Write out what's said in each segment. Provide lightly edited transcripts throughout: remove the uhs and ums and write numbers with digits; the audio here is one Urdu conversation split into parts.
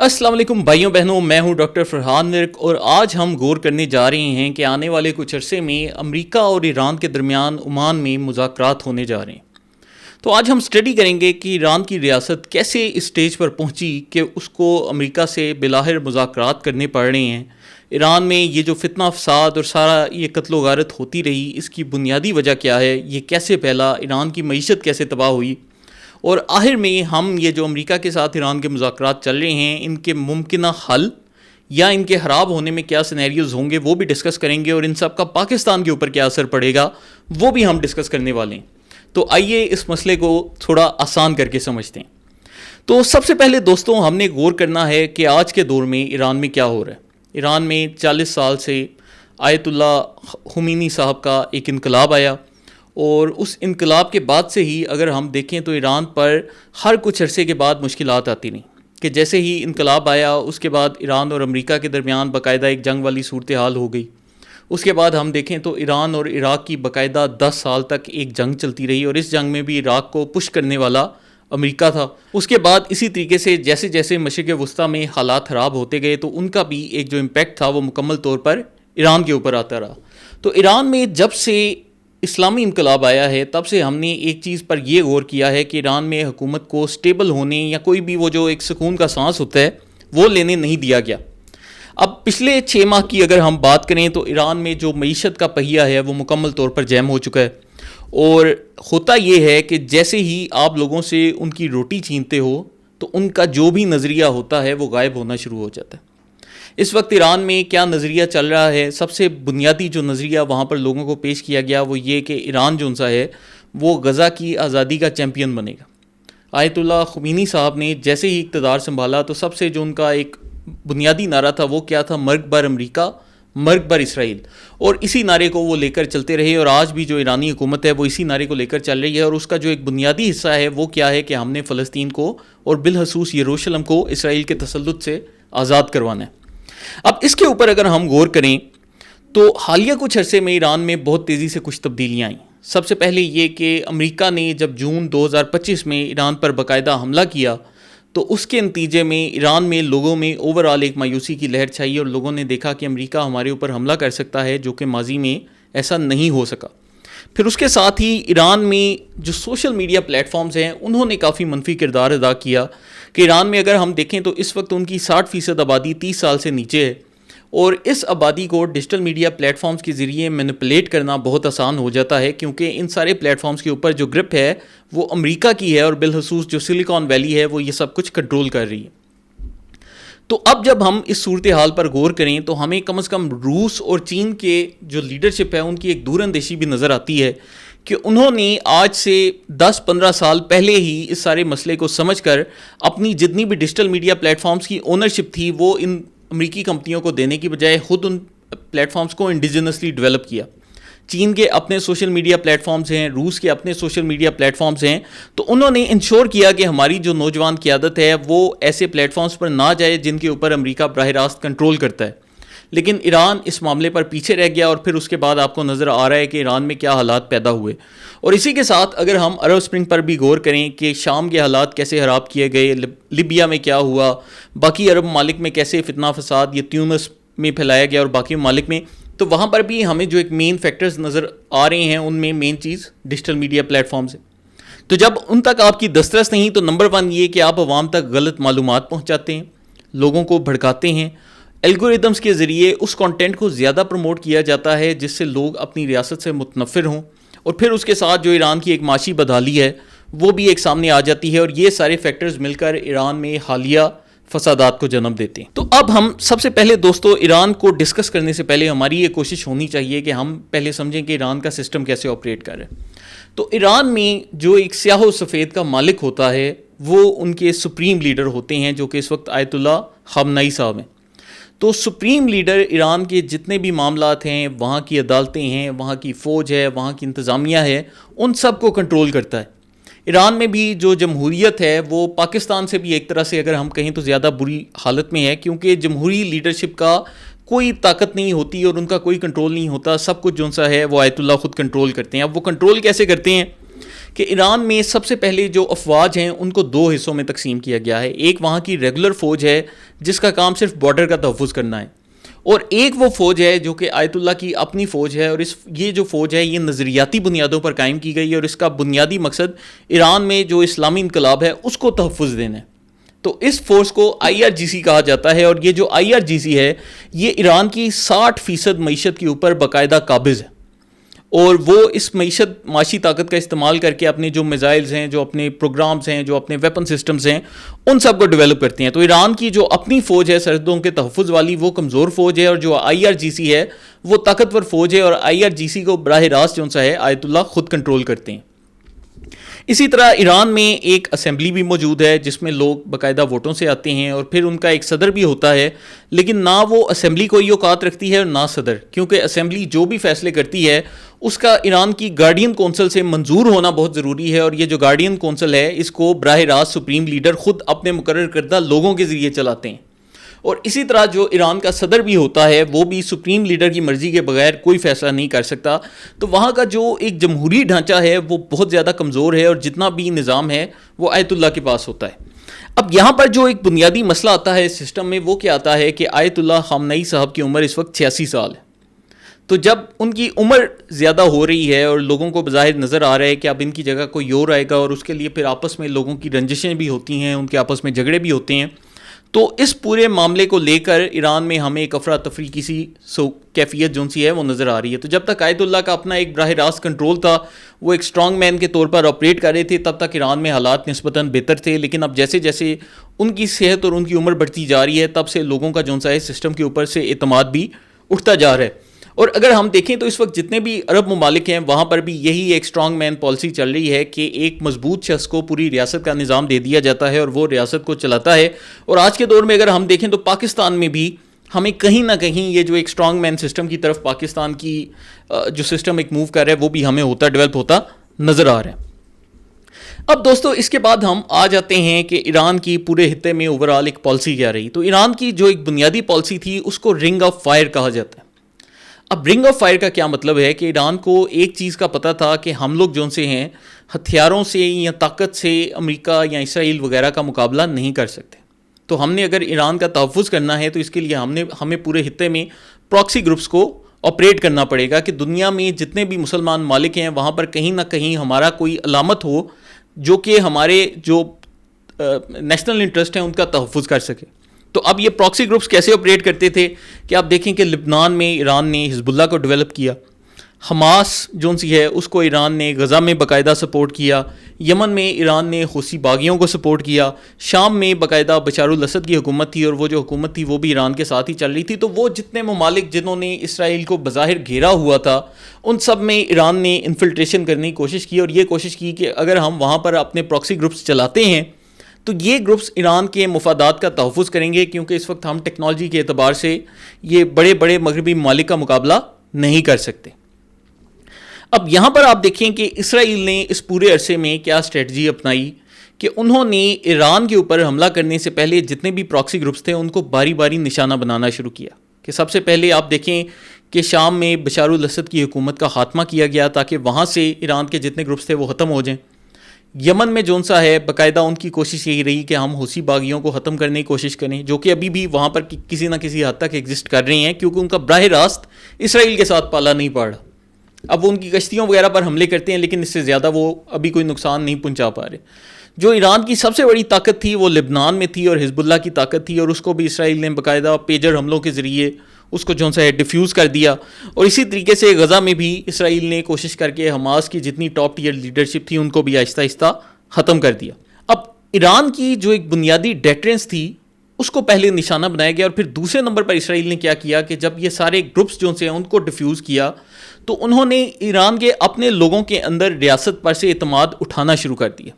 السلام علیکم بھائیوں بہنوں، میں ہوں ڈاکٹر فرحان مرک اور آج ہم غور کرنے جا رہے ہیں کہ آنے والے کچھ عرصے میں امریکہ اور ایران کے درمیان عمان میں مذاکرات ہونے جا رہے ہیں۔ تو آج ہم اسٹڈی کریں گے کہ ایران کی ریاست کیسے اس اسٹیج پر پہنچی کہ اس کو امریکہ سے بالآخر مذاکرات کرنے پڑ رہے ہیں۔ ایران میں یہ جو فتنہ فساد اور سارا یہ قتل و غارت ہوتی رہی، اس کی بنیادی وجہ کیا ہے، یہ کیسے پھیلا، ایران کی معیشت کیسے تباہ ہوئی، اور آخر میں ہم یہ جو امریکہ کے ساتھ ایران کے مذاکرات چل رہے ہیں ان کے ممکنہ حل یا ان کے خراب ہونے میں کیا سینیریوز ہوں گے وہ بھی ڈسکس کریں گے، اور ان سب کا پاکستان کے اوپر کیا اثر پڑے گا وہ بھی ہم ڈسکس کرنے والے ہیں۔ تو آئیے اس مسئلے کو تھوڑا آسان کر کے سمجھتے ہیں۔ تو سب سے پہلے دوستوں ہم نے غور کرنا ہے کہ آج کے دور میں ایران میں کیا ہو رہا ہے۔ ایران میں 40 سال سے آیت اللہ خمینی صاحب کا ایک انقلاب آیا، اور اس انقلاب کے بعد سے ہی اگر ہم دیکھیں تو ایران پر ہر کچھ عرصے کے بعد مشکلات آتی رہیں، کہ جیسے ہی انقلاب آیا اس کے بعد ایران اور امریکہ کے درمیان باقاعدہ ایک جنگ والی صورتحال ہو گئی۔ اس کے بعد ہم دیکھیں تو ایران اور عراق کی باقاعدہ 10 سال تک ایک جنگ چلتی رہی، اور اس جنگ میں بھی عراق کو پش کرنے والا امریکہ تھا۔ اس کے بعد اسی طریقے سے جیسے جیسے مشرق وسطیٰ میں حالات خراب ہوتے گئے تو ان کا بھی ایک جو امپیکٹ تھا وہ مکمل طور پر ایران کے اوپر آتا رہا۔ تو ایران میں جب سے اسلامی انقلاب آیا ہے تب سے ہم نے ایک چیز پر یہ غور کیا ہے کہ ایران میں حکومت کو سٹیبل ہونے یا کوئی بھی وہ جو ایک سکون کا سانس ہوتا ہے وہ لینے نہیں دیا گیا۔ اب پچھلے 6 ماہ کی اگر ہم بات کریں تو ایران میں جو معیشت کا پہیہ ہے وہ مکمل طور پر جیم ہو چکا ہے، اور ہوتا یہ ہے کہ جیسے ہی آپ لوگوں سے ان کی روٹی چھینتے ہو تو ان کا جو بھی نظریہ ہوتا ہے وہ غائب ہونا شروع ہو جاتا ہے۔ اس وقت ایران میں کیا نظریہ چل رہا ہے؟ سب سے بنیادی جو نظریہ وہاں پر لوگوں کو پیش کیا گیا وہ یہ کہ ایران جو سا ہے وہ غزہ کی آزادی کا چیمپئن بنے گا۔ آیت اللہ خمینی صاحب نے جیسے ہی اقتدار سنبھالا تو سب سے جو ان کا ایک بنیادی نعرہ تھا وہ کیا تھا؟ مرگ بر امریکہ، مرگ بر اسرائیل، اور اسی نعرے کو وہ لے کر چلتے رہے، اور آج بھی جو ایرانی حکومت ہے وہ اسی نعرے کو لے کر چل رہی ہے، اور اس کا جو ایک بنیادی حصہ ہے وہ کیا ہے کہ ہم نے فلسطین کو اور بالخصوص یروشلم کو اسرائیل کے تسلط سے آزاد کروانا ہے۔ اب اس کے اوپر اگر ہم غور کریں تو حالیہ کچھ عرصے میں ایران میں بہت تیزی سے کچھ تبدیلیاں آئیں۔ سب سے پہلے یہ کہ امریکہ نے جب جون 2025 میں ایران پر باقاعدہ حملہ کیا تو اس کے نتیجے میں ایران میں لوگوں میں اوورآل ایک مایوسی کی لہر چھائی، اور لوگوں نے دیکھا کہ امریکہ ہمارے اوپر حملہ کر سکتا ہے، جو کہ ماضی میں ایسا نہیں ہو سکا۔ پھر اس کے ساتھ ہی ایران میں جو سوشل میڈیا پلیٹ فارمز ہیں انہوں نے کافی منفی کردار ادا کیا، کہ ایران میں اگر ہم دیکھیں تو اس وقت ان کی 60% آبادی 30 سال سے نیچے ہے، اور اس آبادی کو ڈیجیٹل میڈیا پلیٹ فارمز کے ذریعے مینپولیٹ کرنا بہت آسان ہو جاتا ہے، کیونکہ ان سارے پلیٹ فارمز کے اوپر جو گرپ ہے وہ امریکہ کی ہے، اور بالخصوص جو سلیکان ویلی ہے وہ یہ سب کچھ کنٹرول کر رہی ہے۔ تو اب جب ہم اس صورتحال پر غور کریں تو ہمیں کم از کم روس اور چین کے جو لیڈرشپ ہے ان کی ایک دور اندیشی بھی نظر آتی ہے، کہ انہوں نے آج سے 10-15 سال پہلے ہی اس سارے مسئلے کو سمجھ کر اپنی جتنی بھی ڈیجیٹل میڈیا پلیٹ فارمز کی اونرشپ تھی وہ ان امریکی کمپنیوں کو دینے کی بجائے خود ان پلیٹ فارمز کو انڈیجنسلی ڈیولپ کیا۔ چین کے اپنے سوشل میڈیا پلیٹ فارمز ہیں، روس کے اپنے سوشل میڈیا پلیٹ فارمز ہیں، تو انہوں نے انشور کیا کہ ہماری جو نوجوان قیادت ہے وہ ایسے پلیٹ فارمز پر نہ جائے جن کے اوپر امریکہ براہ راست کنٹرول کرتا ہے۔ لیکن ایران اس معاملے پر پیچھے رہ گیا، اور پھر اس کے بعد آپ کو نظر آ رہا ہے کہ ایران میں کیا حالات پیدا ہوئے۔ اور اسی کے ساتھ اگر ہم عرب اسپرنگ پر بھی غور کریں کہ شام کے حالات کیسے خراب کیے گئے، لیبیا میں کیا ہوا، باقی عرب ممالک میں کیسے فتنہ فساد یہ تیونس میں پھیلایا گیا اور باقی ممالک میں، تو وہاں پر بھی ہمیں جو ایک مین فیکٹرز نظر آ رہے ہیں ان میں مین چیز ڈیجیٹل میڈیا پلیٹ فارمز ہے۔ تو جب ان تک آپ کی دسترس نہیں تو نمبر 1 یہ کہ آپ عوام تک غلط معلومات پہنچاتے ہیں، لوگوں کو بھڑکاتے ہیں، الگوریدمز کے ذریعے اس کانٹینٹ کو زیادہ پروموٹ کیا جاتا ہے جس سے لوگ اپنی ریاست سے متنفر ہوں، اور پھر اس کے ساتھ جو ایران کی ایک معاشی بدحالی ہے وہ بھی ایک سامنے آ جاتی ہے، اور یہ سارے فیکٹرز مل کر ایران میں حالیہ فسادات کو جنم دیتے ہیں۔ تو اب ہم سب سے پہلے دوستو ایران کو ڈسکس کرنے سے پہلے ہماری یہ کوشش ہونی چاہیے کہ ہم پہلے سمجھیں کہ ایران کا سسٹم کیسے آپریٹ کر رہا ہے۔ تو ایران میں جو ایک سیاہ و سفید کا مالک ہوتا ہے وہ ان کے سپریم لیڈر ہوتے ہیں، جو کہ اس وقت آیت اللہ خامنئی صاحب ہیں۔ تو سپریم لیڈر ایران کے جتنے بھی معاملات ہیں، وہاں کی عدالتیں ہیں، وہاں کی فوج ہے، وہاں کی انتظامیہ ہے، ان سب کو کنٹرول کرتا ہے۔ ایران میں بھی جو جمہوریت ہے وہ پاکستان سے بھی ایک طرح سے اگر ہم کہیں تو زیادہ بری حالت میں ہے، کیونکہ جمہوری لیڈرشپ کا کوئی طاقت نہیں ہوتی اور ان کا کوئی کنٹرول نہیں ہوتا، سب کچھ جو سا ہے وہ آیت اللہ خود کنٹرول کرتے ہیں۔ اب وہ کنٹرول کیسے کرتے ہیں کہ ایران میں سب سے پہلے جو افواج ہیں ان کو دو حصوں میں تقسیم کیا گیا ہے. ایک وہاں کی ریگولر فوج ہے جس کا کام صرف بارڈر کا تحفظ کرنا ہے, اور ایک وہ فوج ہے جو کہ آیت اللہ کی اپنی فوج ہے, اور یہ جو فوج ہے یہ نظریاتی بنیادوں پر قائم کی گئی ہے, اور اس کا بنیادی مقصد ایران میں جو اسلامی انقلاب ہے اس کو تحفظ دینا ہے. تو اس فورس کو IRGC کہا جاتا ہے, اور یہ جو IRGC ہے یہ ایران کی 60% معیشت کے اوپر باقاعدہ قابض ہے, اور وہ اس معاشی طاقت کا استعمال کر کے اپنے جو میزائلز ہیں, جو اپنے پروگرامز ہیں, جو اپنے ویپن سسٹمز ہیں, ان سب کو ڈیولپ کرتے ہیں. تو ایران کی جو اپنی فوج ہے سرحدوں کے تحفظ والی وہ کمزور فوج ہے, اور جو IRGC ہے وہ طاقتور فوج ہے, اور IRGC کو براہ راست جو سا ہے آیت اللہ خود کنٹرول کرتے ہیں. اسی طرح ایران میں ایک اسمبلی بھی موجود ہے جس میں لوگ باقاعدہ ووٹوں سے آتے ہیں, اور پھر ان کا ایک صدر بھی ہوتا ہے, لیکن نہ وہ اسمبلی کوئی اوقات رکھتی ہے اور نہ صدر, کیونکہ اسمبلی جو بھی فیصلے کرتی ہے اس کا ایران کی گارڈین کونسل سے منظور ہونا بہت ضروری ہے, اور یہ جو گارڈین کونسل ہے اس کو براہ راست سپریم لیڈر خود اپنے مقرر کردہ لوگوں کے ذریعے چلاتے ہیں. اور اسی طرح جو ایران کا صدر بھی ہوتا ہے وہ بھی سپریم لیڈر کی مرضی کے بغیر کوئی فیصلہ نہیں کر سکتا. تو وہاں کا جو ایک جمہوری ڈھانچہ ہے وہ بہت زیادہ کمزور ہے, اور جتنا بھی نظام ہے وہ آیت اللہ کے پاس ہوتا ہے. اب یہاں پر جو ایک بنیادی مسئلہ آتا ہے اس سسٹم میں وہ کیا آتا ہے کہ آیت اللہ خامنئی صاحب کی عمر اس وقت 86 سال ہے. تو جب ان کی عمر زیادہ ہو رہی ہے اور لوگوں کو بظاہر نظر آ رہا ہے کہ اب ان کی جگہ کوئی اور آئے گا, اور اس کے لیے پھر آپس میں لوگوں کی رنجشیں بھی ہوتی ہیں, ان کے آپس میں جھگڑے بھی ہوتے ہیں, تو اس پورے معاملے کو لے کر ایران میں ہمیں ایک افراتفری کی سی کیفیت جو سی ہے وہ نظر آ رہی ہے. تو جب تک آیت اللہ کا اپنا ایک براہ راست کنٹرول تھا, وہ ایک اسٹرانگ مین کے طور پر آپریٹ کر رہے تھے, تب تک ایران میں حالات نسبتاً بہتر تھے. لیکن اب جیسے جیسے ان کی صحت اور ان کی عمر بڑھتی جا رہی ہے تب سے لوگوں کا جو سا ہے سسٹم کے اوپر سے اعتماد بھی اٹھتا جا رہا ہے. اور اگر ہم دیکھیں تو اس وقت جتنے بھی عرب ممالک ہیں وہاں پر بھی یہی ایک اسٹرانگ مین پالیسی چل رہی ہے کہ ایک مضبوط شخص کو پوری ریاست کا نظام دے دیا جاتا ہے اور وہ ریاست کو چلاتا ہے. اور آج کے دور میں اگر ہم دیکھیں تو پاکستان میں بھی ہمیں کہیں نہ کہیں یہ جو ایک اسٹرانگ مین سسٹم کی طرف پاکستان کی جو سسٹم ایک موو کر رہا ہے وہ بھی ہمیں ڈیولپ ہوتا نظر آ رہا ہے. اب دوستو اس کے بعد ہم آ جاتے ہیں کہ ایران کی پورے خطے میں اوورال ایک پالیسی کیا رہی. تو ایران کی جو ایک بنیادی پالیسی تھی اس کو رنگ آف فائر کہا جاتا ہے. اب رنگ آف فائر کا کیا مطلب ہے کہ ایران کو ایک چیز کا پتہ تھا کہ ہم لوگ جو سے ہیں ہتھیاروں سے یا طاقت سے امریکہ یا اسرائیل وغیرہ کا مقابلہ نہیں کر سکتے. تو ہم نے اگر ایران کا تحفظ کرنا ہے تو اس کے لیے ہمیں پورے خطے میں پراکسی گروپس کو آپریٹ کرنا پڑے گا کہ دنیا میں جتنے بھی مسلمان ممالک ہیں وہاں پر کہیں نہ کہیں ہمارا کوئی علامت ہو جو کہ ہمارے جو نیشنل انٹرسٹ ہیں ان کا تحفظ کر سکے. تو اب یہ پراکسی گروپس کیسے آپریٹ کرتے تھے کہ آپ دیکھیں کہ لبنان میں ایران نے حزب اللہ کو ڈیولپ کیا, حماس جو سی ہے اس کو ایران نے غزہ میں باقاعدہ سپورٹ کیا, یمن میں ایران نے حوثی باغیوں کو سپورٹ کیا, شام میں باقاعدہ بشار الاسد کی حکومت تھی اور وہ جو حکومت تھی وہ بھی ایران کے ساتھ ہی چل رہی تھی. تو وہ جتنے ممالک جنہوں نے اسرائیل کو بظاہر گھیرا ہوا تھا ان سب میں ایران نے انفلٹریشن کرنے کی کوشش کی, اور یہ کوشش کی کہ اگر ہم وہاں پر اپنے پراکسی گروپس چلاتے ہیں تو یہ گروپس ایران کے مفادات کا تحفظ کریں گے, کیونکہ اس وقت ہم ٹیکنالوجی کے اعتبار سے یہ بڑے بڑے مغربی ممالک کا مقابلہ نہیں کر سکتے. اب یہاں پر آپ دیکھیں کہ اسرائیل نے اس پورے عرصے میں کیا اسٹریٹجی اپنائی کہ انہوں نے ایران کے اوپر حملہ کرنے سے پہلے جتنے بھی پراکسی گروپس تھے ان کو باری باری نشانہ بنانا شروع کیا. کہ سب سے پہلے آپ دیکھیں کہ شام میں بشار الاسد کی حکومت کا خاتمہ کیا گیا تاکہ وہاں سے ایران کے جتنے گروپس تھے وہ ختم ہو جائیں. یمن میں جون سا ہے باقاعدہ ان کی کوشش یہی رہی کہ ہم حوثی باغیوں کو ختم کرنے کی کوشش کریں, جو کہ ابھی بھی وہاں پر کسی نہ کسی حد تک ایگزسٹ کر رہے ہیں کیونکہ ان کا براہ راست اسرائیل کے ساتھ پالا نہیں پڑ رہا. اب وہ ان کی کشتیوں وغیرہ پر حملے کرتے ہیں لیکن اس سے زیادہ وہ ابھی کوئی نقصان نہیں پہنچا پا رہے. جو ایران کی سب سے بڑی طاقت تھی وہ لبنان میں تھی اور حزب اللہ کی طاقت تھی, اور اس کو بھی اسرائیل نے باقاعدہ پیجر حملوں کے ذریعے اس کو جو ہے ڈیفیوز کر دیا. اور اسی طریقے سے غزہ میں بھی اسرائیل نے کوشش کر کے حماس کی جتنی ٹاپ ٹیئر لیڈرشپ تھی ان کو بھی آہستہ آہستہ ختم کر دیا. اب ایران کی جو ایک بنیادی ڈیٹرنس تھی اس کو پہلے نشانہ بنایا گیا, اور پھر دوسرے نمبر پر اسرائیل نے کیا کیا کہ جب یہ سارے گروپس جو سے ان کو ڈیفیوز کیا تو انہوں نے ایران کے اپنے لوگوں کے اندر ریاست پر سے اعتماد اٹھانا شروع کر دیا.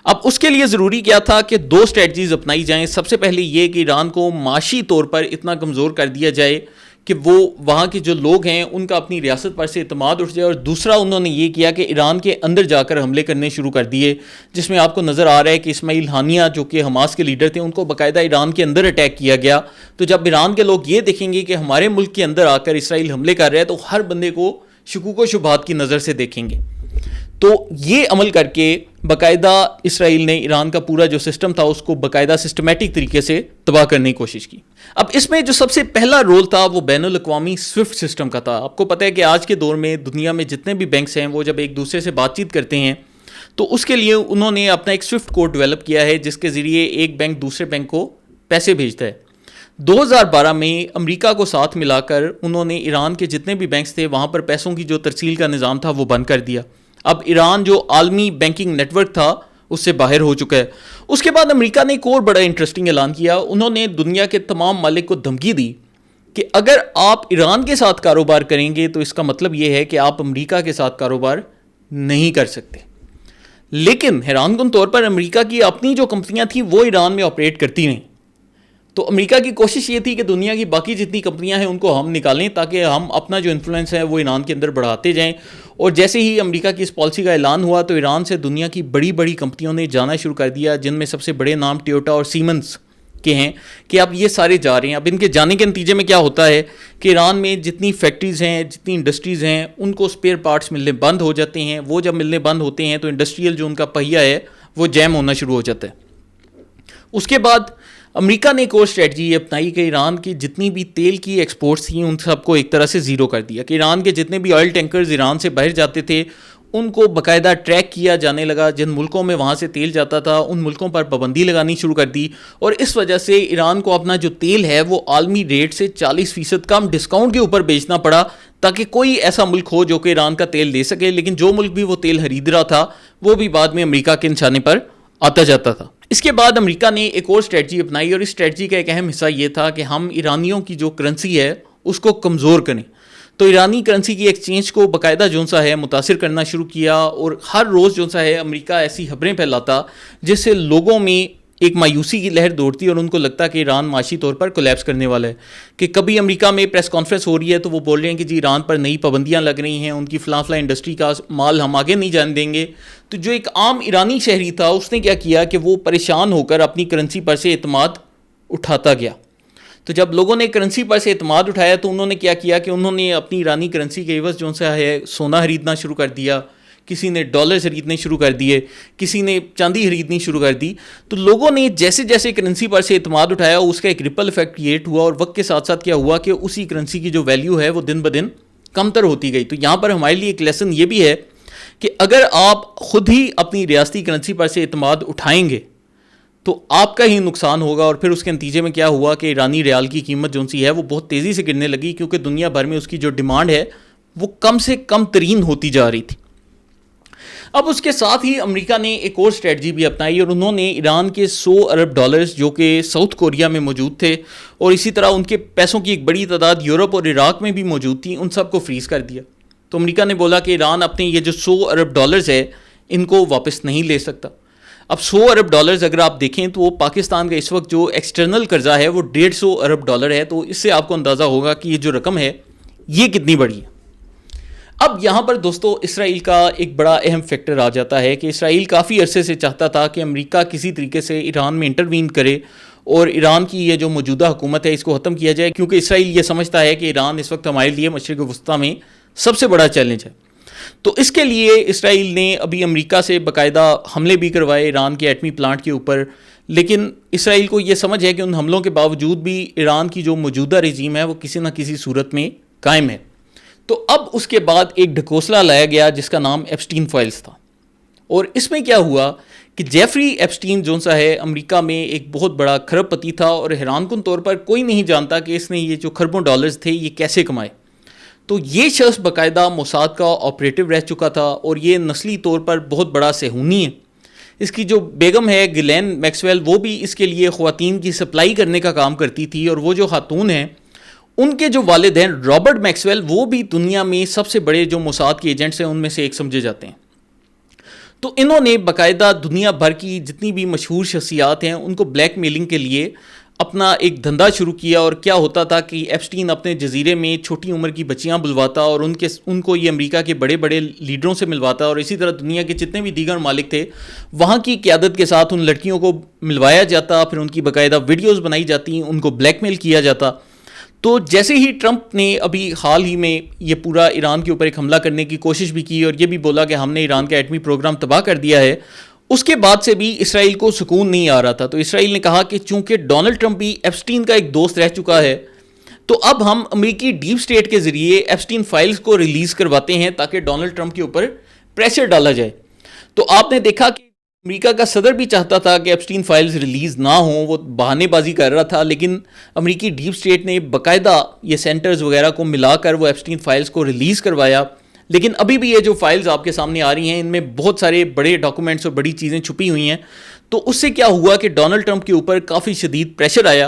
اب اس کے لیے ضروری کیا تھا کہ دو اسٹریٹجیز اپنائی جائیں. سب سے پہلے یہ کہ ایران کو معاشی طور پر اتنا کمزور کر دیا جائے کہ وہ وہاں کے جو لوگ ہیں ان کا اپنی ریاست پر سے اعتماد اٹھ جائے, اور دوسرا انہوں نے یہ کیا کہ ایران کے اندر جا کر حملے کرنے شروع کر دیے, جس میں آپ کو نظر آ رہا ہے کہ اسماعیل ہانیہ جو کہ حماس کے لیڈر تھے ان کو باقاعدہ ایران کے اندر اٹیک کیا گیا. تو جب ایران کے لوگ یہ دیکھیں گے کہ ہمارے ملک کے اندر آ کر اسرائیل حملے کر رہا ہے تو ہر بندے کو شکوک و شبہات کی نظر سے دیکھیں گے. تو یہ عمل کر کے باقاعدہ اسرائیل نے ایران کا پورا جو سسٹم تھا اس کو باقاعدہ سسٹمیٹک طریقے سے تباہ کرنے کی کوشش کی. اب اس میں جو سب سے پہلا رول تھا وہ بین الاقوامی سوئفٹ سسٹم کا تھا. آپ کو پتہ ہے کہ آج کے دور میں دنیا میں جتنے بھی بینکس ہیں وہ جب ایک دوسرے سے بات چیت کرتے ہیں تو اس کے لیے انہوں نے اپنا ایک سوئفٹ کوڈ ڈیولپ کیا ہے جس کے ذریعے ایک بینک دوسرے بینک کو پیسے بھیجتا ہے. 2012 میں امریکہ کو ساتھ ملا کر انہوں نے ایران کے جتنے بھی بینکس تھے وہاں پر پیسوں کی جو ترسیل کا نظام تھا وہ بند کر دیا. اب ایران جو عالمی بینکنگ نیٹ ورک تھا اس سے باہر ہو چکا ہے. اس کے بعد امریکہ نے ایک اور بڑا انٹرسٹنگ اعلان کیا. انہوں نے دنیا کے تمام ممالک کو دھمکی دی کہ اگر آپ ایران کے ساتھ کاروبار کریں گے تو اس کا مطلب یہ ہے کہ آپ امریکہ کے ساتھ کاروبار نہیں کر سکتے. لیکن حیران کن طور پر امریکہ کی اپنی جو کمپنیاں تھیں وہ ایران میں آپریٹ کرتی رہیں. تو امریکہ کی کوشش یہ تھی کہ دنیا کی باقی جتنی کمپنیاں ہیں ان کو ہم نکالیں تاکہ ہم اپنا جو انفلوئنس ہے وہ ایران کے اندر بڑھاتے جائیں. اور جیسے ہی امریکہ کی اس پالیسی کا اعلان ہوا تو ایران سے دنیا کی بڑی بڑی کمپنیوں نے جانا شروع کر دیا, جن میں سب سے بڑے نام ٹویوٹا اور سیمنز کے ہیں کہ اب یہ سارے جا رہے ہیں. اب ان کے جانے کے نتیجے میں کیا ہوتا ہے کہ ایران میں جتنی فیکٹریز ہیں, جتنی انڈسٹریز ہیں, ان کو اسپیئر پارٹس ملنے بند ہو جاتے ہیں. وہ جب ملنے بند ہوتے ہیں تو انڈسٹریل جو ان کا پہیہ ہے وہ جیم ہونا شروع ہو جاتا ہے. اس کے بعد امریکہ نے ایک اور اسٹریٹجی یہ اپنائی کہ ایران کی جتنی بھی تیل کی ایکسپورٹس تھیں ان سب کو ایک طرح سے زیرو کر دیا. کہ ایران کے جتنے بھی آئل ٹینکرز ایران سے باہر جاتے تھے ان کو باقاعدہ ٹریک کیا جانے لگا. جن ملکوں میں وہاں سے تیل جاتا تھا ان ملکوں پر پابندی لگانی شروع کر دی, اور اس وجہ سے ایران کو اپنا جو تیل ہے وہ عالمی ریٹ سے 40% کم ڈسکاؤنٹ کے اوپر بیچنا پڑا تاکہ کوئی ایسا ملک ہو جو کہ ایران کا تیل لے سکے. لیکن جو ملک بھی وہ تیل خرید رہا تھا وہ بھی بعد میں امریکہ کے نشانے پر آتا جاتا تھا. اس کے بعد امریکا نے ایک اور اسٹریٹجی اپنائی, اور اس اسٹریٹجی کا ایک اہم حصہ یہ تھا کہ ہم ایرانیوں کی جو کرنسی ہے اس کو کمزور کریں. تو ایرانی کرنسی کی ایکسچینج کو باقاعدہ جو سا ہے متاثر کرنا شروع کیا, اور ہر روز جو سا ہے امریکہ ایسی خبریں پھیلاتا جس سے لوگوں میں ایک مایوسی کی لہر دوڑتی اور ان کو لگتا کہ ایران معاشی طور پر کولیپس کرنے والا ہے. کہ کبھی امریکہ میں پریس کانفرنس ہو رہی ہے تو وہ بول رہے ہیں کہ جی ایران پر نئی پابندیاں لگ رہی ہیں, ان کی فلاں فلاں انڈسٹری کا مال ہم آگے نہیں جان دیں گے. تو جو ایک عام ایرانی شہری تھا اس نے کیا کیا کہ وہ پریشان ہو کر اپنی کرنسی پر سے اعتماد اٹھاتا گیا. تو جب لوگوں نے کرنسی پر سے اعتماد اٹھایا تو انہوں نے کیا کیا کہ انہوں نے اپنی ایرانی کرنسی کے عوض جو سا ہے سونا خریدنا شروع کر دیا, کسی نے ڈالر خریدنے شروع کر دیے, کسی نے چاندی خریدنی شروع کر دی. تو لوگوں نے جیسے جیسے کرنسی پر سے اعتماد اٹھایا اس کا ایک ریپل افیکٹ کریٹ ہوا, اور وقت کے ساتھ ساتھ کیا ہوا کہ اسی کرنسی کی جو ویلیو ہے وہ دن بدن کم تر ہوتی گئی. تو یہاں پر ہمارے لیے ایک لیسن یہ بھی ہے کہ اگر آپ خود ہی اپنی ریاستی کرنسی پر سے اعتماد اٹھائیں گے تو آپ کا ہی نقصان ہوگا. اور پھر اس کے نتیجے میں کیا ہوا کہ ایرانی ریال کی قیمت جو سی ہے وہ بہت تیزی سے گرنے لگی, کیونکہ دنیا بھر میں اس کی جو ڈیمانڈ ہے وہ کم سے کم ترین ہوتی جا رہی تھی. اب اس کے ساتھ ہی امریکہ نے ایک اور اسٹریٹجی بھی اپنائی, اور انہوں نے ایران کے $100 ارب جو کہ ساؤتھ کوریا میں موجود تھے, اور اسی طرح ان کے پیسوں کی ایک بڑی تعداد یورپ اور عراق میں بھی موجود تھی, ان سب کو فریز کر دیا. تو امریکہ نے بولا کہ ایران اپنے یہ جو $100 ارب ہے ان کو واپس نہیں لے سکتا. اب $100 ارب اگر آپ دیکھیں تو وہ پاکستان کا اس وقت جو ایکسٹرنل قرضہ ہے وہ $150 ارب ہے. تو اس سے آپ کو اندازہ ہوگا کہ یہ جو رقم ہے یہ کتنی بڑی ہے. اب یہاں پر دوستو اسرائیل کا ایک بڑا اہم فیکٹر آ جاتا ہے کہ اسرائیل کافی عرصے سے چاہتا تھا کہ امریکہ کسی طریقے سے ایران میں انٹروین کرے اور ایران کی یہ جو موجودہ حکومت ہے اس کو ختم کیا جائے, کیونکہ اسرائیل یہ سمجھتا ہے کہ ایران اس وقت ہمارے لیے مشرق وسطیٰ میں سب سے بڑا چیلنج ہے. تو اس کے لیے اسرائیل نے ابھی امریکہ سے باقاعدہ حملے بھی کروائے ایران کے ایٹمی پلانٹ کے اوپر, لیکن اسرائیل کو یہ سمجھ ہے کہ ان حملوں کے باوجود بھی ایران کی جو موجودہ رژیم ہے وہ کسی نہ کسی صورت میں قائم ہے. تو اب اس کے بعد ایک ڈھکوسلا لایا گیا جس کا نام ایپسٹین فائلز تھا, اور اس میں کیا ہوا کہ جیفری ایپسٹین جو سا ہے امریکہ میں ایک بہت بڑا کھرب پتی تھا, اور حیران کن طور پر کوئی نہیں جانتا کہ اس نے یہ جو کھربوں ڈالرز تھے یہ کیسے کمائے. تو یہ شخص باقاعدہ موساد کا آپریٹو رہ چکا تھا, اور یہ نسلی طور پر بہت بڑا صہیونی ہے. اس کی جو بیگم ہے گلین میکسویل وہ بھی اس کے لیے خواتین کی سپلائی کرنے کا کام کرتی تھی, اور وہ جو خاتون ہیں ان کے جو والد ہیں رابرٹ میکسویل وہ بھی دنیا میں سب سے بڑے جو موساد کے ایجنٹس ہیں ان میں سے ایک سمجھے جاتے ہیں. تو انہوں نے باقاعدہ دنیا بھر کی جتنی بھی مشہور شخصیات ہیں ان کو بلیک میلنگ کے لیے اپنا ایک دھندا شروع کیا. اور کیا ہوتا تھا کہ ایپسٹین اپنے جزیرے میں چھوٹی عمر کی بچیاں بلواتا اور ان کو یہ امریکہ کے بڑے بڑے لیڈروں سے ملواتا, اور اسی طرح دنیا کے جتنے بھی دیگر ممالک تھے وہاں کی قیادت کے ساتھ ان لڑکیوں کو ملوایا جاتا, پھر ان کی باقاعدہ ویڈیوز بنائی جاتی, ان کو بلیک میل کیا جاتا. تو جیسے ہی ٹرمپ نے ابھی حال ہی میں یہ پورا ایران کے اوپر ایک حملہ کرنے کی کوشش بھی کی اور یہ بھی بولا کہ ہم نے ایران کا ایٹمی پروگرام تباہ کر دیا ہے، اس کے بعد سے بھی اسرائیل کو سکون نہیں آ رہا تھا. تو اسرائیل نے کہا کہ چونکہ ڈونلڈ ٹرمپ بھی ایپسٹین کا ایک دوست رہ چکا ہے، تو اب ہم امریکی ڈیپ اسٹیٹ کے ذریعے ایپسٹین فائلز کو ریلیز کرواتے ہیں تاکہ ڈونلڈ ٹرمپ کے اوپر پریشر ڈالا جائے. تو آپ نے دیکھا کہ امریکہ کا صدر بھی چاہتا تھا کہ ایپسٹین فائلز ریلیز نہ ہوں، وہ بہانے بازی کر رہا تھا، لیکن امریکی ڈیپ اسٹیٹ نے باقاعدہ یہ سینٹرز وغیرہ کو ملا کر وہ ایپسٹین فائلز کو ریلیز کروایا. لیکن ابھی بھی یہ جو فائلز آپ کے سامنے آ رہی ہیں، ان میں بہت سارے بڑے ڈاکومنٹس اور بڑی چیزیں چھپی ہوئی ہیں. تو اس سے کیا ہوا کہ ڈونلڈ ٹرمپ کے اوپر کافی شدید پریشر آیا،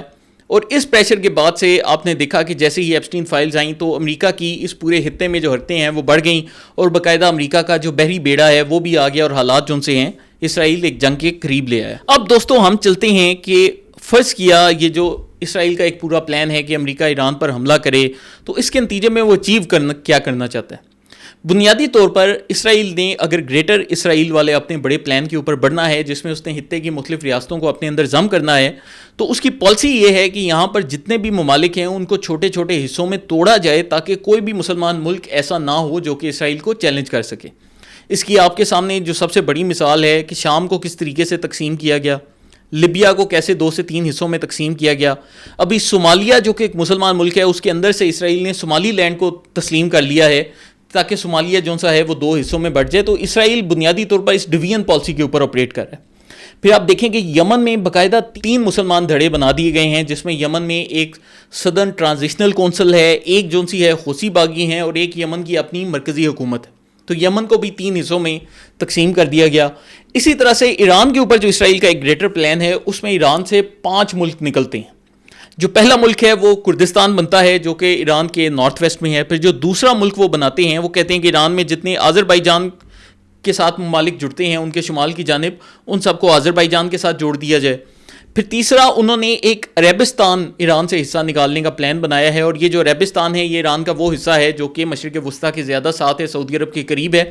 اور اس پریشر کے بعد سے آپ نے دیکھا کہ جیسے ہی ایپسٹین فائلز آئیں تو امریکہ کی اس پورے خطے میں جو حرکتیں ہیں وہ بڑھ گئیں، اور باقاعدہ امریکہ کا جو بحری بیڑا ہے وہ بھی آ گیا، اور حالات جو سے ہیں اسرائیل ایک جنگ کے قریب لے آیا. اب دوستوں ہم چلتے ہیں کہ فرض کیا یہ جو اسرائیل کا ایک پورا پلان ہے کہ امریکہ ایران پر حملہ کرے، تو اس کے نتیجے میں وہ اچیو کیا کرنا چاہتا ہے. بنیادی طور پر اسرائیل نے اگر گریٹر اسرائیل والے اپنے بڑے پلان کے اوپر بڑھنا ہے، جس میں اس نے خطے کی مختلف ریاستوں کو اپنے اندر ضم کرنا ہے، تو اس کی پالیسی یہ ہے کہ یہاں پر جتنے بھی ممالک ہیں ان کو چھوٹے چھوٹے حصوں میں توڑا جائے تاکہ کوئی بھی مسلمان ملک ایسا نہ ہو جو کہ اسرائیل کو چیلنج کر سکے. اس کی آپ کے سامنے جو سب سے بڑی مثال ہے کہ شام کو کس طریقے سے تقسیم کیا گیا، لیبیا کو کیسے 2 سے 3 حصوں میں تقسیم کیا گیا. ابھی صومالیہ جو کہ ایک مسلمان ملک ہے، اس کے اندر سے اسرائیل نے صومالی لینڈ کو تسلیم کر لیا ہے تاکہ صومالیہ جو سا ہے وہ 2 حصوں میں بٹ جائے. تو اسرائیل بنیادی طور پر اس ڈویژن پالیسی کے اوپر آپریٹ کر رہا ہے. پھر آپ دیکھیں کہ یمن میں باقاعدہ 3 مسلمان دھڑے بنا دیے گئے ہیں، جس میں یمن میں ایک صدرن ٹرانزیشنل کونسل ہے، ایک جو سی ہے خوسی باغی ہیں، اور ایک یمن کی اپنی مرکزی حکومت ہے. تو یمن کو بھی 3 حصوں میں تقسیم کر دیا گیا. اسی طرح سے ایران کے اوپر جو اسرائیل کا ایک گریٹر پلان ہے، اس میں ایران سے 5 ملک نکلتے ہیں. جو پہلا ملک ہے وہ کردستان بنتا ہے، جو کہ ایران کے نارتھ ویسٹ میں ہے. پھر جو دوسرا ملک وہ بناتے ہیں، وہ کہتے ہیں کہ ایران میں جتنے آذربائیجان کے ساتھ ممالک جڑتے ہیں ان کے شمال کی جانب، ان سب کو آذربائیجان کے ساتھ جوڑ دیا جائے. پھر تیسرا انہوں نے ایک عربستان ایران سے حصہ نکالنے کا پلان بنایا ہے، اور یہ جو عربستان ہے یہ ایران کا وہ حصہ ہے جو کہ مشرق وسطیٰ کے زیادہ ساتھ ہے، سعودی عرب کے قریب ہے،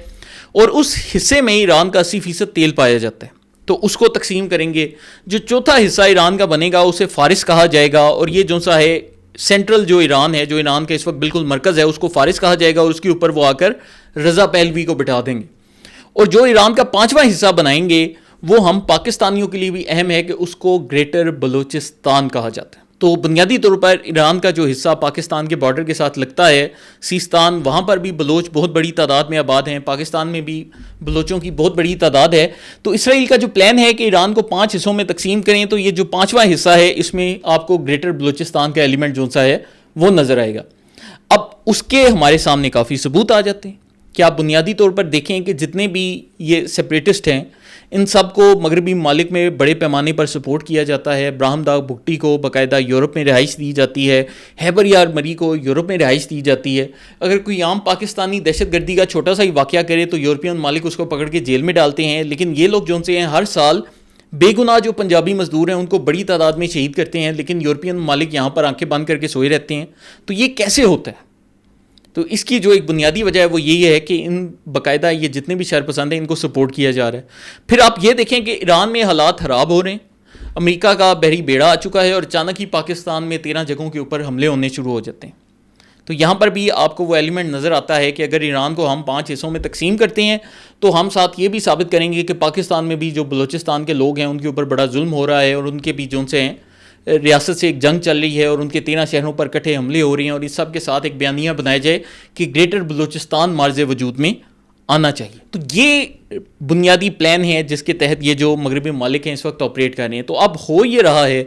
اور اس حصے میں ایران کا 80% تیل پایا جاتا ہے. تو اس کو تقسیم کریں گے. جو چوتھا حصہ ایران کا بنے گا اسے فارس کہا جائے گا، اور یہ جو سا ہے سینٹرل جو ایران ہے، جو ایران کا اس وقت بالکل مرکز ہے، اس کو فارس کہا جائے گا، اور اس کے اوپر وہ آ کر رضا پہلوی کو بٹھا دیں گے. اور جو ایران کا 5واں حصہ بنائیں گے وہ ہم پاکستانیوں کے لیے بھی اہم ہے کہ اس کو گریٹر بلوچستان کہا جاتا ہے. تو بنیادی طور پر ایران کا جو حصہ پاکستان کے بارڈر کے ساتھ لگتا ہے، سیستان، وہاں پر بھی بلوچ بہت بڑی تعداد میں آباد ہیں، پاکستان میں بھی بلوچوں کی بہت بڑی تعداد ہے. تو اسرائیل کا جو پلان ہے کہ ایران کو 5 حصوں میں تقسیم کریں، تو یہ جو 5واں حصہ ہے اس میں آپ کو گریٹر بلوچستان کا ایلیمنٹ جو سا ہے وہ نظر آئے گا. اب اس کے ہمارے سامنے کافی ثبوت آ جاتے ہیں کہ آپ بنیادی طور پر دیکھیں کہ جتنے بھی یہ سپریٹسٹ ہیں ان سب کو مغربی ممالک میں بڑے پیمانے پر سپورٹ کیا جاتا ہے. ابراہم داغ بگٹی کو باقاعدہ یورپ میں رہائش دی جاتی ہے، ہیبر یار مری کو یورپ میں رہائش دی جاتی ہے. اگر کوئی عام پاکستانی دہشت گردی کا چھوٹا سا ہی واقعہ کرے تو یورپین ممالک اس کو پکڑ کے جیل میں ڈالتے ہیں. لیکن یہ لوگ جو سے ہیں ہر سال بے گناہ جو پنجابی مزدور ہیں ان کو بڑی تعداد میں شہید کرتے ہیں، لیکن یورپین ممالک یہاں پر آنکھیں بند کر کے سوئے رہتے ہیں. تو یہ کیسے ہوتا ہے؟ تو اس کی جو ایک بنیادی وجہ ہے وہ یہی ہے کہ ان باقاعدہ یہ جتنے بھی شر پسند ہیں ان کو سپورٹ کیا جا رہا ہے. پھر آپ یہ دیکھیں کہ ایران میں حالات خراب ہو رہے ہیں، امریکہ کا بحری بیڑا آ چکا ہے، اور اچانک ہی پاکستان میں 13 جگہوں کے اوپر حملے ہونے شروع ہو جاتے ہیں. تو یہاں پر بھی آپ کو وہ ایلیمنٹ نظر آتا ہے کہ اگر ایران کو ہم 5 حصوں میں تقسیم کرتے ہیں تو ہم ساتھ یہ بھی ثابت کریں گے کہ پاکستان میں بھی جو بلوچستان کے لوگ ہیں ان کے اوپر بڑا ظلم ہو رہا ہے، اور ان کے بھی جو سے ہیں ریاست سے ایک جنگ چل رہی ہے، اور ان کے 13 شہروں پر کٹھے حملے ہو رہے ہیں. اور اس سب کے ساتھ ایک بیانیہ بنایا جائے کہ گریٹر بلوچستان مارز وجود میں آنا چاہیے. تو یہ بنیادی پلان ہے جس کے تحت یہ جو مغربی ممالک ہیں اس وقت آپریٹ کر رہے ہیں. تو اب ہو یہ رہا ہے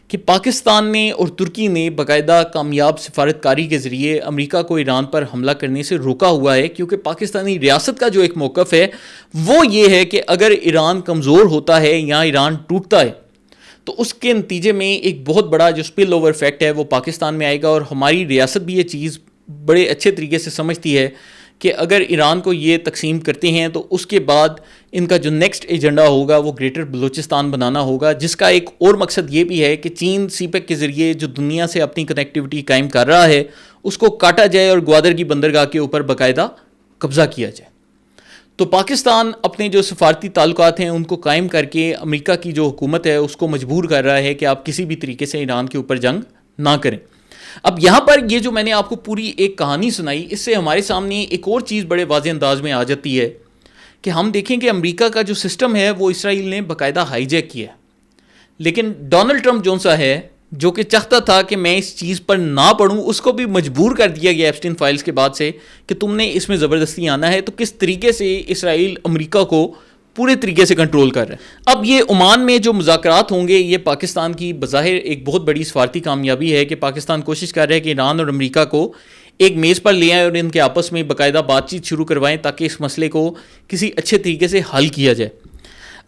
کہ پاکستان نے اور ترکی نے باقاعدہ کامیاب سفارتکاری کے ذریعے امریکہ کو ایران پر حملہ کرنے سے روکا ہوا ہے، کیونکہ پاکستانی ریاست کا جو ایک موقف ہے وہ یہ ہے کہ اگر ایران کمزور ہوتا ہے یا ایران ٹوٹتا ہے تو اس کے نتیجے میں ایک بہت بڑا جو سپل اوور افیکٹ ہے وہ پاکستان میں آئے گا. اور ہماری ریاست بھی یہ چیز بڑے اچھے طریقے سے سمجھتی ہے کہ اگر ایران کو یہ تقسیم کرتے ہیں تو اس کے بعد ان کا جو نیکسٹ ایجنڈا ہوگا وہ گریٹر بلوچستان بنانا ہوگا، جس کا ایک اور مقصد یہ بھی ہے کہ چین سی پیک کے ذریعے جو دنیا سے اپنی کنیکٹیوٹی قائم کر رہا ہے اس کو کاٹا جائے اور گوادر کی بندرگاہ کے اوپر باقاعدہ قبضہ کیا جائے. تو پاکستان اپنے جو سفارتی تعلقات ہیں ان کو قائم کر کے امریکہ کی جو حکومت ہے اس کو مجبور کر رہا ہے کہ آپ کسی بھی طریقے سے ایران کے اوپر جنگ نہ کریں. اب یہاں پر یہ جو میں نے آپ کو پوری ایک کہانی سنائی، اس سے ہمارے سامنے ایک اور چیز بڑے واضح انداز میں آ جاتی ہے کہ ہم دیکھیں کہ امریکہ کا جو سسٹم ہے وہ اسرائیل نے باقاعدہ ہائی جیک کیا ہے، لیکن ڈونلڈ ٹرمپ جون سا ہے جو کہ چاہتا تھا کہ میں اس چیز پر نہ پڑھوں، اس کو بھی مجبور کر دیا گیا ایپسٹین فائلز کے بعد سے کہ تم نے اس میں زبردستی آنا ہے. تو کس طریقے سے اسرائیل امریکہ کو پورے طریقے سے کنٹرول کر رہے ہیں. اب یہ عمان میں جو مذاکرات ہوں گے، یہ پاکستان کی بظاہر ایک بہت بڑی سفارتی کامیابی ہے کہ پاکستان کوشش کر رہا ہے کہ ایران اور امریکہ کو ایک میز پر لے آئیں اور ان کے آپس میں باقاعدہ بات چیت شروع کروائیں تاکہ اس مسئلے کو کسی اچھے طریقے سے حل کیا جائے.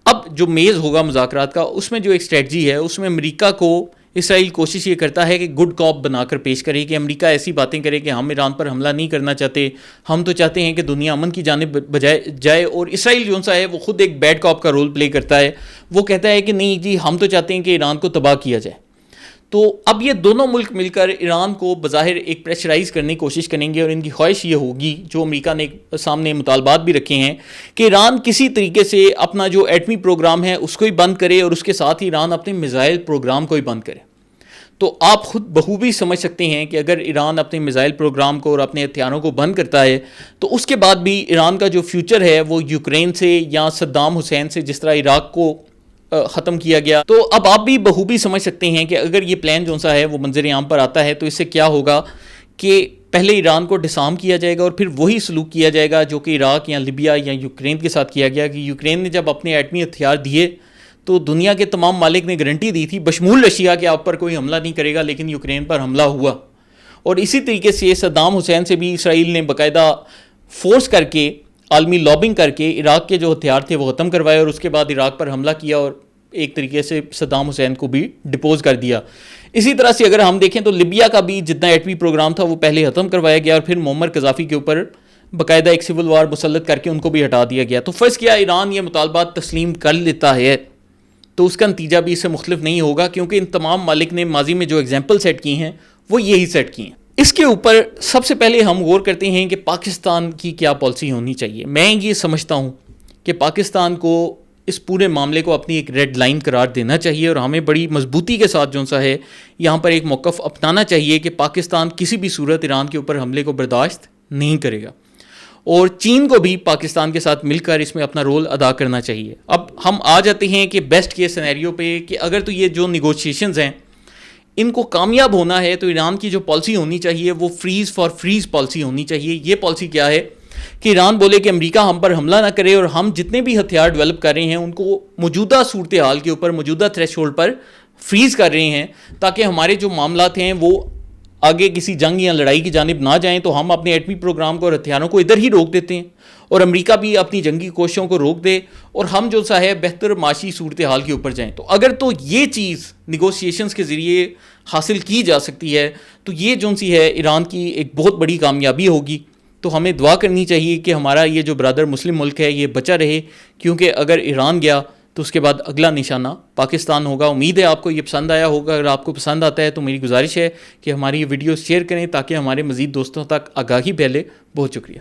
اب جو میز ہوگا مذاکرات کا، اس میں جو ایک اسٹریٹجی ہے، اس میں امریکہ کو اسرائیل کوشش یہ کرتا ہے کہ گڈ کاپ بنا کر پیش کرے، کہ امریکہ ایسی باتیں کرے کہ ہم ایران پر حملہ نہیں کرنا چاہتے، ہم تو چاہتے ہیں کہ دنیا امن کی جانب بجائے جائے، اور اسرائیل جو سا ہے وہ خود ایک بیڈ کاپ کا رول پلے کرتا ہے. وہ کہتا ہے کہ نہیں جی، ہم تو چاہتے ہیں کہ ایران کو تباہ کیا جائے. تو اب یہ دونوں ملک مل کر ایران کو بظاہر ایک پریشرائز کرنے کی کوشش کریں گے، اور ان کی خواہش یہ ہوگی، جو امریکہ نے سامنے مطالبات بھی رکھے ہیں، کہ ایران کسی طریقے سے اپنا جو ایٹمی پروگرام ہے اس کو ہی بند کرے، اور اس کے ساتھ ہی ایران اپنے میزائل پروگرام کو ہی بند کرے. تو آپ خود بخوبی سمجھ سکتے ہیں کہ اگر ایران اپنے میزائل پروگرام کو اور اپنے ہتھیاروں کو بند کرتا ہے تو اس کے بعد بھی ایران کا جو فیوچر ہے وہ یوکرین سے یا صدام حسین سے جس طرح عراق کو ختم کیا گیا. تو اب آپ بھی بخوبی سمجھ سکتے ہیں کہ اگر یہ پلان جو سا ہے وہ منظر عام پر آتا ہے تو اس سے کیا ہوگا کہ پہلے ایران کو ڈسارم کیا جائے گا اور پھر وہی سلوک کیا جائے گا جو کہ عراق یا لیبیا یا یوکرین کے ساتھ کیا گیا. کہ یوکرین نے جب اپنے ایٹمی ہتھیار دیے تو دنیا کے تمام مالک نے گارنٹی دی تھی بشمول رشیا کہ آپ پر کوئی حملہ نہیں کرے گا، لیکن یوکرین پر حملہ ہوا. اور اسی طریقے سے صدام حسین سے بھی اسرائیل نے باقاعدہ فورس کر کے، عالمی لابنگ کر کے عراق کے جو ہتھیار تھے وہ ختم کروائے، اور اس کے بعد عراق پر حملہ کیا اور ایک طریقے سے صدام حسین کو بھی ڈپوز کر دیا. اسی طرح سے اگر ہم دیکھیں تو لیبیا کا بھی جتنا ایٹمی پروگرام تھا وہ پہلے ختم کروایا گیا، اور پھر معمر قذافی کے اوپر باقاعدہ ایک سول وار مسلط کر کے ان کو بھی ہٹا دیا گیا. تو فرض کیا ایران یہ مطالبات تسلیم کر لیتا ہے تو اس کا نتیجہ بھی اس سے مختلف نہیں ہوگا، کیونکہ ان تمام مالک نے ماضی میں جو ایگزامپل سیٹ کی ہیں وہ یہی سیٹ کی ہیں. اس کے اوپر سب سے پہلے ہم غور کرتے ہیں کہ پاکستان کی کیا پالیسی ہونی چاہیے. میں یہ سمجھتا ہوں کہ پاکستان کو اس پورے معاملے کو اپنی ایک ریڈ لائن قرار دینا چاہیے، اور ہمیں بڑی مضبوطی کے ساتھ جو سا ہے یہاں پر ایک موقف اپنانا چاہیے کہ پاکستان کسی بھی صورت ایران کے اوپر حملے کو برداشت نہیں کرے گا، اور چین کو بھی پاکستان کے ساتھ مل کر اس میں اپنا رول ادا کرنا چاہیے. اب ہم آ جاتے ہیں کہ بیسٹ کیس سینیریو پہ، کہ اگر تو یہ جو نیگوشیشنز ہیں ان کو کامیاب ہونا ہے تو ایران کی جو پالیسی ہونی چاہیے وہ فریز فار فریز پالیسی ہونی چاہیے. یہ پالیسی کیا ہے کہ ایران بولے کہ امریکہ ہم پر حملہ نہ کرے، اور ہم جتنے بھی ہتھیار ڈیولپ کر رہے ہیں ان کو موجودہ صورتحال کے اوپر، موجودہ تھریش ہولڈ پر فریز کر رہے ہیں، تاکہ ہمارے جو معاملات ہیں وہ آگے کسی جنگ یا لڑائی کی جانب نہ جائیں. تو ہم اپنے ایٹمی پروگرام کو اور ہتھیاروں کو ادھر ہی روک دیتے ہیں، اور امریکہ بھی اپنی جنگی کوششوں کو روک دے، اور ہم جو سا ہے بہتر معاشی صورتحال کے اوپر جائیں. تو اگر تو یہ چیز نیگوشیشنز کے ذریعے حاصل کی جا سکتی ہے تو یہ جو سی ہے ایران کی ایک بہت بڑی کامیابی ہوگی. تو ہمیں دعا کرنی چاہیے کہ ہمارا یہ جو برادر مسلم ملک ہے یہ بچا رہے، کیونکہ اگر ایران گیا تو اس کے بعد اگلا نشانہ پاکستان ہوگا. امید ہے آپ کو یہ پسند آیا ہوگا. اگر آپ کو پسند آتا ہے تو میری گزارش ہے کہ ہماری یہ ویڈیوز شیئر کریں تاکہ ہمارے مزید دوستوں تک آگاہی پھیلے. بہت شکریہ.